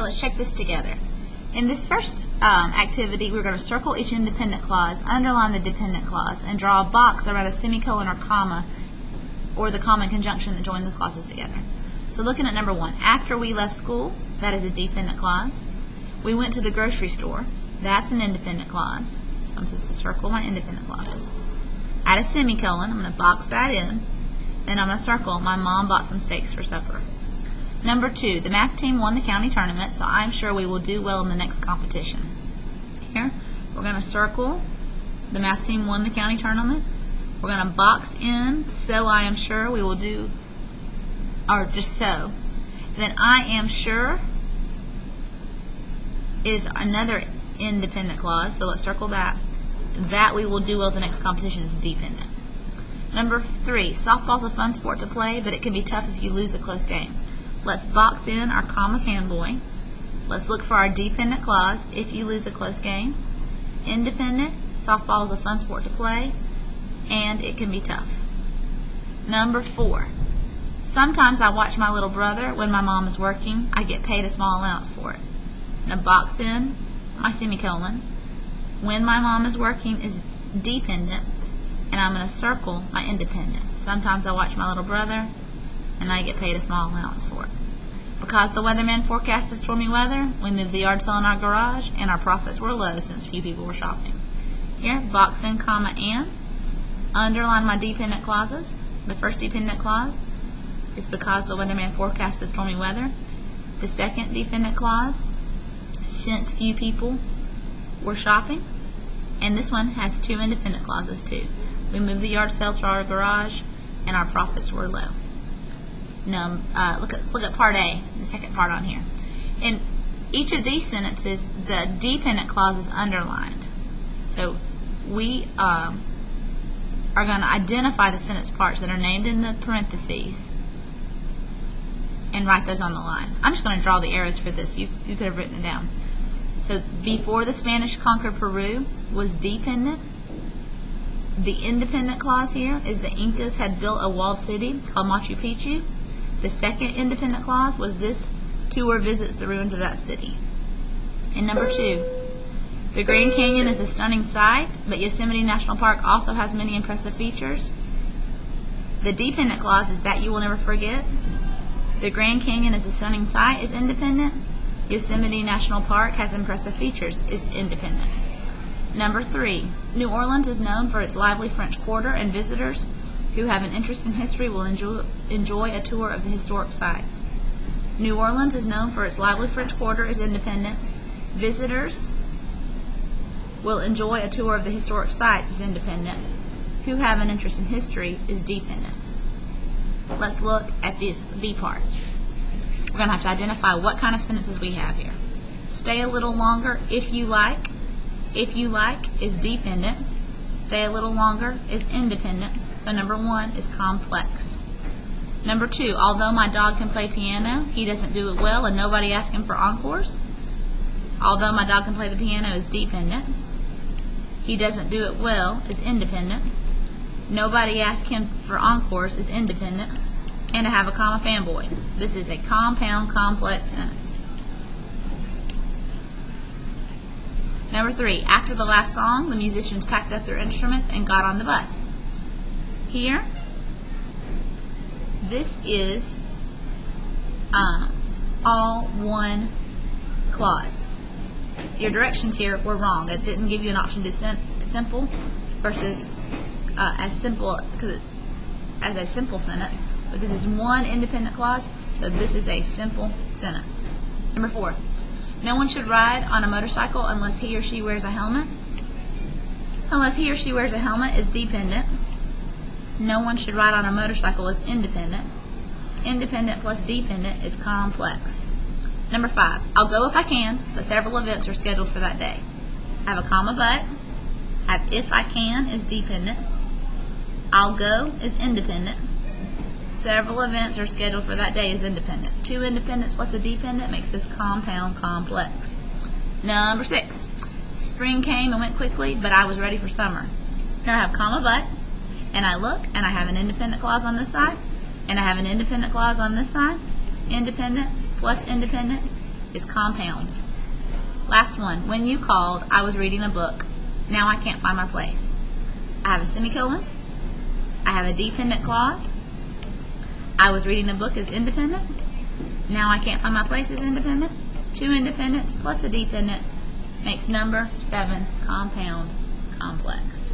let's check this together. In this first activity, we're going to circle each independent clause, underline the dependent clause, and draw a box around a semicolon or comma or the common conjunction that joins the clauses together. So looking at number 1, after we left school, that is a dependent clause. We went to the grocery store, that's an independent clause. So I'm supposed to circle my independent clauses. Add a semicolon, I'm going to box that in. Then I'm going to circle, my mom bought some steaks for supper. Number 2, the math team won the county tournament, so I'm sure we will do well in the next competition. Here, we're going to circle, the math team won the county tournament. We're going to box in, so I am sure we will do, or just so. Then I am sure is another independent clause, so let's circle that. That we will do well at the next competition is dependent. Number 3, softball's a fun sport to play, but it can be tough if you lose a close game. Let's box in our comma fanboy. Let's look for our dependent clause, if you lose a close game. Independent, softball is a fun sport to play, and it can be tough. Number 4, sometimes I watch my little brother when my mom is working. I get paid a small allowance for it. I'm going to box in my semicolon. When my mom is working is dependent, and I'm going to circle my independent. Sometimes I watch my little brother, and I get paid a small allowance for it. Because the weatherman forecasted stormy weather, we moved the yard sale in our garage, and our profits were low since few people were shopping. Here, box in, comma, and. Underline my dependent clauses. The first dependent clause is because the weatherman forecasted stormy weather. The second dependent clause, since few people were shopping. And this one has 2 independent clauses too. We moved the yard sale to our garage, and our profits were low. Now, let's look at part A, the second part on here. In each of these sentences, the dependent clause is underlined. So we are going to identify the sentence parts that are named in the parentheses and write those on the line. I'm just going to draw the arrows for this. You could have written it down. So before the Spanish conquered Peru was dependent. The independent clause here is the Incas had built a walled city called Machu Picchu. The second independent clause was this tour visits the ruins of that city. And number 2, the Grand Canyon is a stunning sight, but Yosemite National Park also has many impressive features. The dependent clause is that you will never forget. The Grand Canyon is a stunning sight is independent. Yosemite National Park has impressive features is independent. Number 3, New Orleans is known for its lively French Quarter, and visitors who have an interest in history will enjoy a tour of the historic sites. New Orleans is known for its lively French Quarter is independent. Visitors will enjoy a tour of the historic sites is independent. Who have an interest in history is dependent. Let's look at this B part. We're going to have to identify what kind of sentences we have here. Stay a little longer if you like. If you like is dependent. Stay a little longer is independent. So number 1 is complex. Number 2, although my dog can play piano, he doesn't do it well and nobody asks him for encores. Although my dog can play the piano is dependent. He doesn't do it well is independent. Nobody asks him for encores is independent. And I have a comma fanboy. This is a compound complex sentence. Number 3, after the last song, the musicians packed up their instruments and got on the bus. Here, this is all one clause. Your directions here were wrong. It didn't give you an option to simple versus as simple, because it's as a simple sentence. But this is one independent clause, so this is a simple sentence. Number 4, no one should ride on a motorcycle unless he or she wears a helmet. Unless he or she wears a helmet is dependent. No one should ride on a motorcycle is independent. Independent plus dependent is complex. Number 5, I'll go if I can, but several events are scheduled for that day. I have a comma but. I have if I can is dependent. I'll go is independent. Several events are scheduled for that day is independent. 2 independents plus a dependent makes this compound complex. Number 6, spring came and went quickly, but I was ready for summer. Here I have comma but, and I look, and I have an independent clause on this side, and I have an independent clause on this side. Independent plus independent is compound. Last one. When you called, I was reading a book. Now I can't find my place. I have a semicolon. I have a dependent clause. I was reading a book is independent. Now I can't find my place is independent. Two independents plus a dependent makes number 7 compound complex.